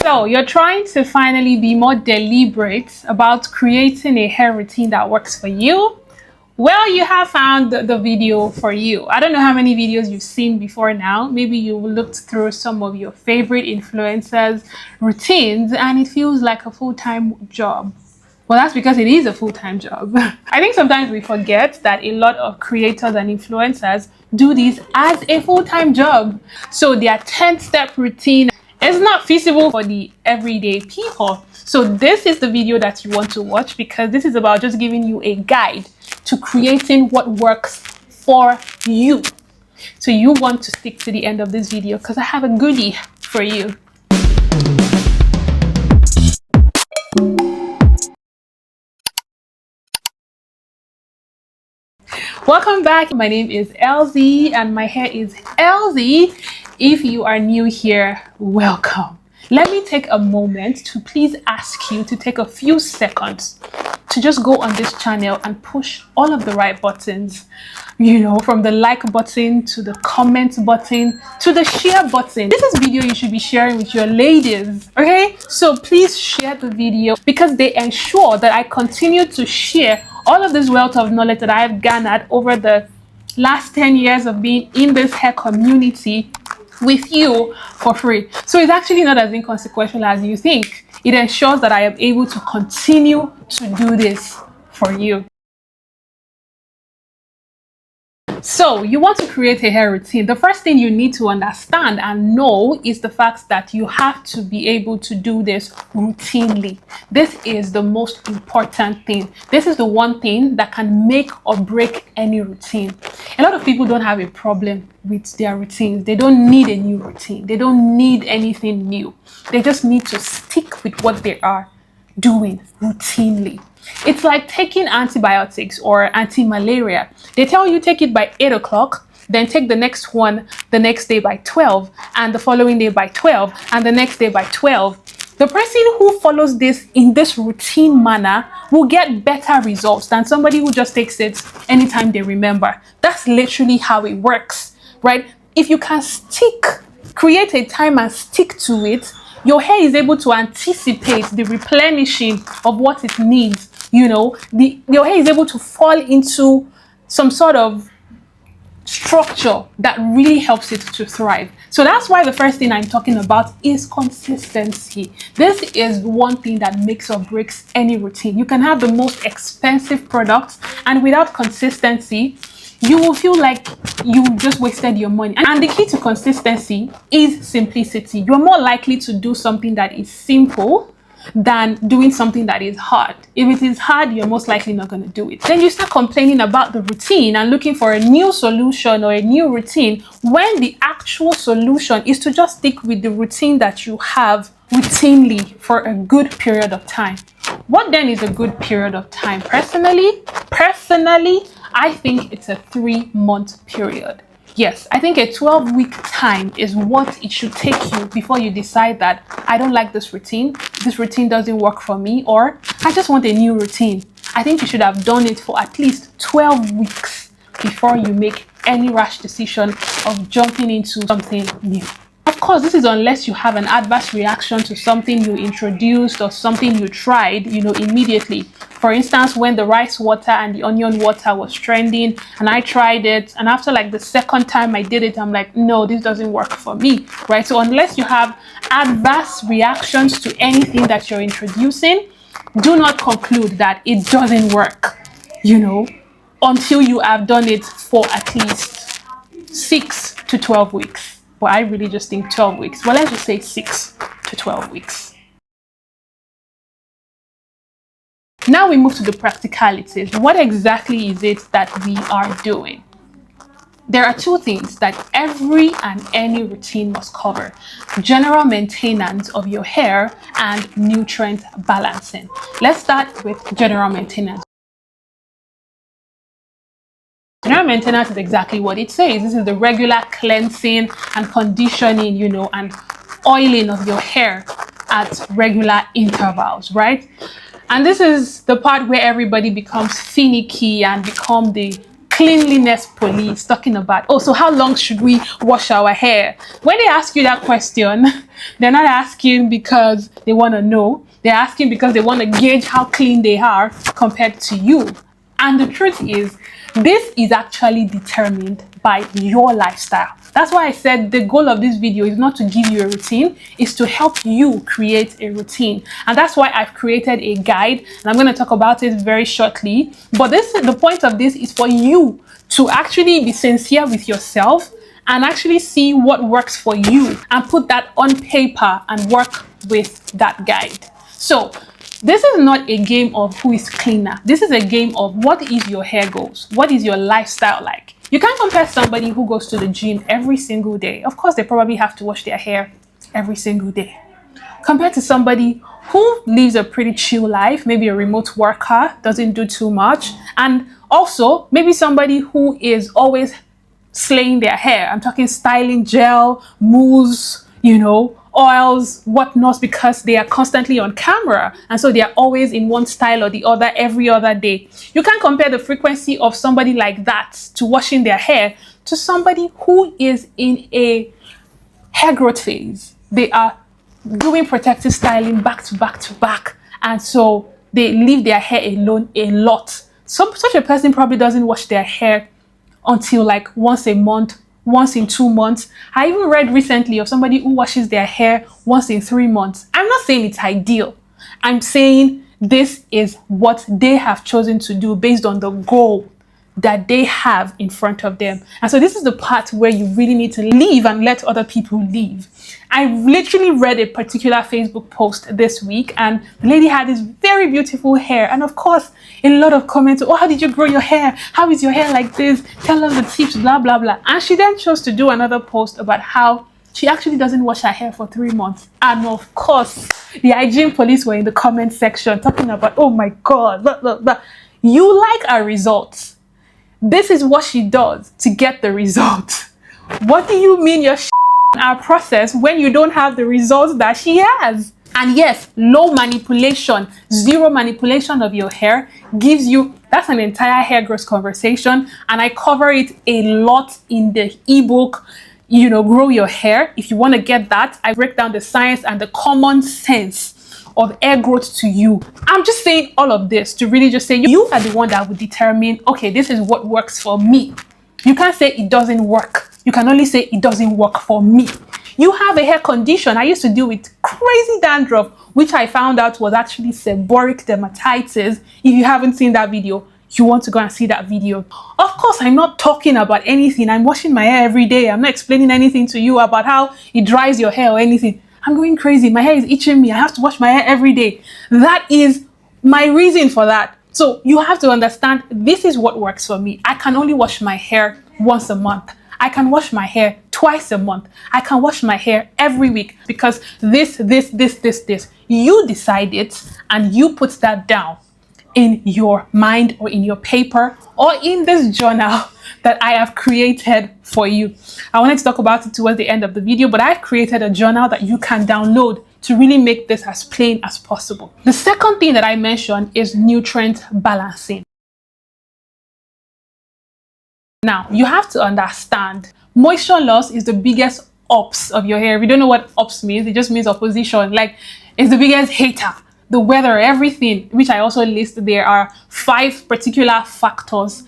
So you're trying to finally be more deliberate about creating a hair routine that works for you. Well, you have found the video for you. I don't know how many videos you've seen before now. Maybe you looked through some of your favorite influencers' routines and it feels like a full-time job. Well, that's because it is a full-time job. I think sometimes we forget that a lot of creators and influencers do this as a full-time job. So their 10-step routine is not feasible for the everyday people. So this is the video that you want to watch because this is about just giving you a guide to creating what works for you. So you want to stick to the end of this video because I have a goodie for you. Welcome back. My name is LZ and my hair is LZ. If you are new here, welcome. Let me take a moment to please ask you to take a few seconds to just go on this channel and push all of the right buttons, you know, from the like button to the comment button to the share button. This is video you should be sharing with your ladies, okay? So please share the video because they ensure that I continue to share all of this wealth of knowledge that I have garnered over the last 10 years of being in this hair community with you for free. So it's actually not as inconsequential as you think. It ensures that I am able to continue to do this for you. So you want to create a hair routine. The first thing you need to understand and know is the fact that you have to be able to do this routinely. This is the most important thing. This is the one thing that can make or break any routine. A lot of people don't have a problem with their routines. They don't need a new routine. They don't need anything new. They just need to stick with what they are doing routinely. It's like taking antibiotics or anti-malaria. They tell you take it by 8 o'clock, then take the next one the next day by 12, and the following day by 12, and the next day by 12. The person who follows this in this routine manner will get better results than somebody who just takes it anytime they remember. That's literally how it works, right? If you can create a time and stick to it, your hair is able to anticipate the replenishing of what it needs. You know, your hair is able to fall into some sort of structure that really helps it to thrive. So that's why the first thing I'm talking about is consistency. This is one thing that makes or breaks any routine. You can have the most expensive products, and without consistency, you will feel like you just wasted your money. And the key to consistency is simplicity. You're more likely to do something that is simple than doing something that is hard. If it is hard, you're most likely not going to do it. Then you start complaining about the routine and looking for a new solution or a new routine when the actual solution is to just stick with the routine that you have routinely for a good period of time. What then is a good period of time? Personally, I think it's a 3-month period. Yes, I think a 12-week time is what it should take you before you decide that I don't like this routine doesn't work for me, or I just want a new routine. I think you should have done it for at least 12 weeks before you make any rash decision of jumping into something new. Of course, this is unless you have an adverse reaction to something you introduced or something you tried, you know, immediately. For instance, when the rice water and the onion water was trending and I tried it, and after like the second time I did it, I'm like, no, this doesn't work for me, right? So unless you have adverse reactions to anything that you're introducing, do not conclude that it doesn't work, you know, until you have done it for at least 6 to 12 weeks. Well, I really just think 12 weeks. Well, let's just say 6 to 12 weeks. Now we move to the practicalities. What exactly is it that we are doing? There are 2 things that every and any routine must cover: general maintenance of your hair and nutrient balancing. Let's start with general maintenance. General maintenance is exactly what it says. This is the regular cleansing and conditioning, you know, and oiling of your hair at regular intervals, right? And this is the part where everybody becomes finicky and become the cleanliness police talking about, oh, so how long should we wash our hair? When they ask you that question, they're not asking because they want to know. They're asking because they want to gauge how clean they are compared to you. And the truth is, this is actually determined by your lifestyle. That's why I said the goal of this video is not to give you a routine, it's to help you create a routine. And that's why I've created a guide, and I'm going to talk about it very shortly. But the point of this is for you to actually be sincere with yourself and actually see what works for you and put that on paper and work with that guide. So this is not a game of who is cleaner. This is a game of what is your hair goals? What is your lifestyle like? You can't compare somebody who goes to the gym every single day. Of course, they probably have to wash their hair every single day. Compared to somebody who lives a pretty chill life, maybe a remote worker, doesn't do too much. And also, maybe somebody who is always slaying their hair. I'm talking styling gel, mousse, oils, whatnot, because they are constantly on camera. And so they are always in one style or the other every other day. You can't compare the frequency of somebody like that to washing their hair to somebody who is in a hair growth phase. They are doing protective styling back to back to back. And so they leave their hair alone a lot. Such a person probably doesn't wash their hair until like once a month, once in 2 months. I even read recently of somebody who washes their hair once in 3 months. I'm not saying it's ideal. I'm saying this is what they have chosen to do based on the goal that they have in front of them. And so this is the part where you really need to leave and let other people leave. I literally read a particular Facebook post this week, and the lady had this very beautiful hair. And of course, a lot of comments, oh, how did you grow your hair? How is your hair like this? Tell us the tips, blah, blah, blah. And she then chose to do another post about how she actually doesn't wash her hair for 3 months. And of course, the hygiene police were in the comment section talking about, oh my God, blah, blah, blah. You like our results. This is what she does to get the result. What do you mean you're our process when you don't have the results that she has? And yes, low manipulation, zero manipulation of your hair gives you, that's an entire hair growth conversation. And I cover it a lot in the ebook, Grow Your Hair. If you want to get that, I break down the science and the common sense of hair growth to you. I'm just saying all of this to really just say you are the one that will determine, okay, this is what works for me. You can't say it doesn't work. You can only say it doesn't work for me. You have a hair condition. I used to deal with crazy dandruff, which I found out was actually seborrheic dermatitis. If you haven't seen that video, you want to go and see that video. Of course, I'm not talking about anything. I'm washing my hair every day. I'm not explaining anything to you about how it dries your hair or anything. I'm going crazy. My hair is itching me. I have to wash my hair every day. That is my reason for that. So you have to understand, this is what works for me. I can only wash my hair once a month. I can wash my hair twice a month. I can wash my hair every week because this. You decide it and you put that down in your mind or in your paper or in this journal that I have created for you. I wanted to talk about it towards the end of the video, but I've created a journal that you can download to really make this as plain as possible. The second thing that I mentioned is nutrient balancing. Now, you have to understand, moisture loss is the biggest ops of your hair. If you don't know what ops means, it just means opposition. Like, it's the biggest hater. The weather, everything, which I also list, there are 5 particular factors,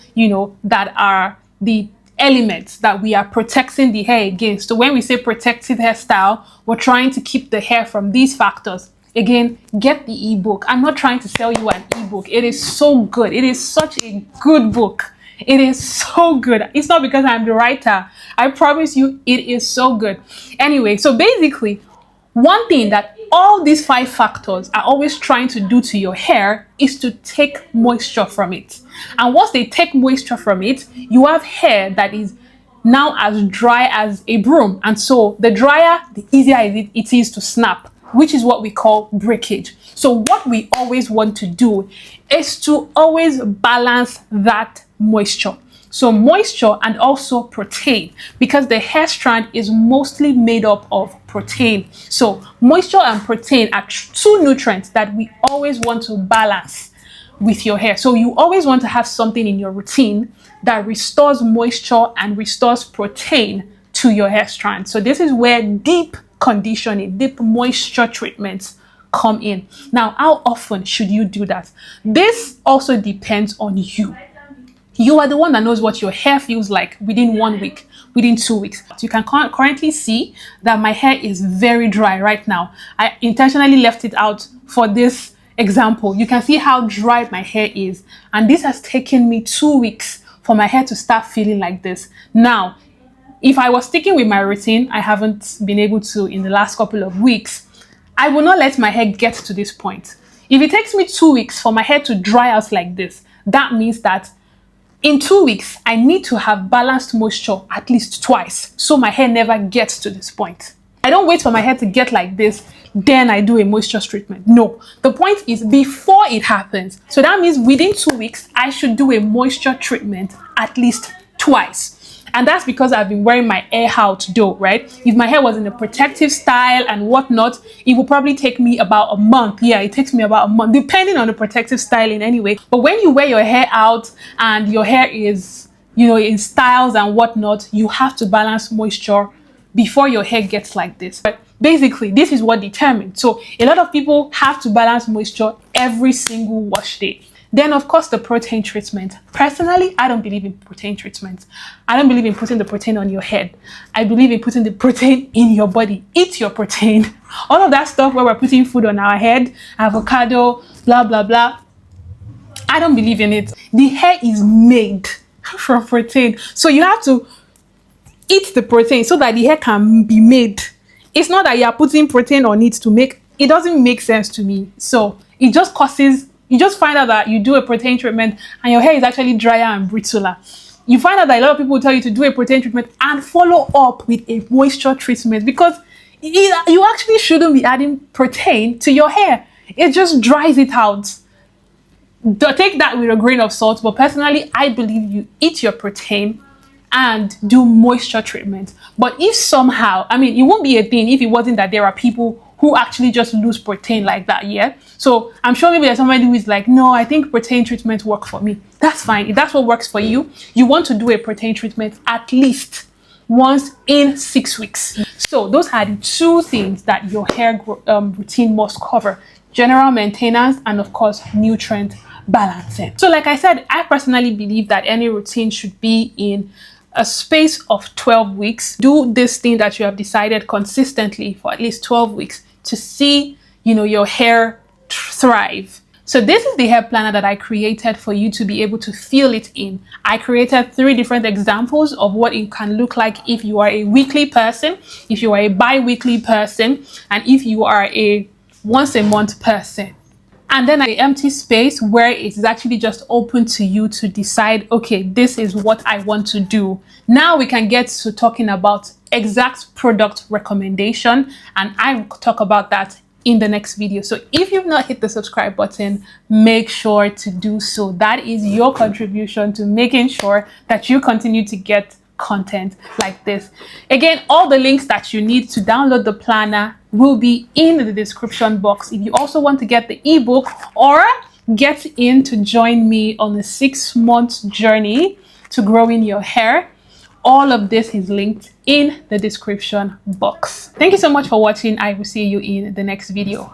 that are the elements that we are protecting the hair against. So when we say protective hairstyle, we're trying to keep the hair from these factors. Again, get the ebook. I'm not trying to sell you an ebook. It is so good. It is such a good book. It is so good. It's not because I'm the writer. I promise you, it is so good. Anyway, so basically, one thing that all these 5 factors are always trying to do to your hair is to take moisture from it. And once they take moisture from it, you have hair that is now as dry as a broom. And so the drier, the easier it is to snap, which is what we call breakage. So what we always want to do is to always balance that moisture. So moisture and also protein, because the hair strand is mostly made up of protein. So moisture and protein are 2 nutrients that we always want to balance with your hair. So you always want to have something in your routine that restores moisture and restores protein to your hair strand. So this is where deep conditioning, deep moisture treatments come in. Now, how often should you do that? This also depends on you. You are the one that knows what your hair feels like within 1 week, within 2 weeks. You can currently see that my hair is very dry right now. I intentionally left it out for this example. You can see how dry my hair is. And this has taken me 2 weeks for my hair to start feeling like this. Now, if I was sticking with my routine, I haven't been able to in the last couple of weeks, I will not let my hair get to this point. If it takes me 2 weeks for my hair to dry out like this, that means that in 2 weeks, I need to have balanced moisture at least twice so my hair never gets to this point. I don't wait for my hair to get like this, then I do a moisture treatment. No, the point is before it happens. So that means within 2 weeks, I should do a moisture treatment at least twice. And that's because I've been wearing my hair out though, right? If my hair was in a protective style and whatnot, it will probably take me about a month. Yeah, it takes me about a month, depending on the protective styling anyway. But when you wear your hair out and your hair is, in styles and whatnot, you have to balance moisture before your hair gets like this. But basically, this is what determines. So a lot of people have to balance moisture every single wash day. Then, of course, the protein treatment. Personally, I don't believe in protein treatments. I don't believe in putting the protein on your head. I believe in putting the protein in your body. Eat your protein. All of that stuff where we're putting food on our head, avocado, blah, blah, blah. I don't believe in it. The hair is made from protein. So you have to eat the protein so that the hair can be made. It's not that you're putting protein on it to make, it doesn't make sense to me. So it just causes, you just find out that you do a protein treatment and your hair is actually drier and brittler. You find out that a lot of people will tell you to do a protein treatment and follow up with a moisture treatment because you actually shouldn't be adding protein to your hair. It just dries it out. Take that with a grain of salt, but personally, I believe you eat your protein and do moisture treatment. But if somehow, it won't be a thing if it wasn't that there are people who actually just lose protein like that, yeah? So I'm sure maybe there's somebody who is like, no, I think protein treatments work for me. That's fine. If that's what works for you, you want to do a protein treatment at least once in 6 weeks. So those are the two things that your hair routine must cover: general maintenance and, of course, nutrient balancing. So like I said, I personally believe that any routine should be in a space of 12 weeks. Do this thing that you have decided consistently for at least 12 weeks to see, your hair thrive. So this is the hair planner that I created for you to be able to feel it in. I created 3 different examples of what it can look like if you are a weekly person, if you are a bi-weekly person, and if you are a once a month person. And then an empty space where it's actually just open to you to decide, okay, this is what I want to do. Now we can get to talking about exact product recommendation, and I will talk about that in the next video. So if you've not hit the subscribe button, make sure to do so. That is your contribution to making sure that you continue to get content like this. Again, all the links that you need to download the planner will be in the description box. If you also want to get the ebook or get in to join me on a 6-month journey to growing your hair, all of this is linked in the description box. Thank you so much for watching. I will see you in the next video.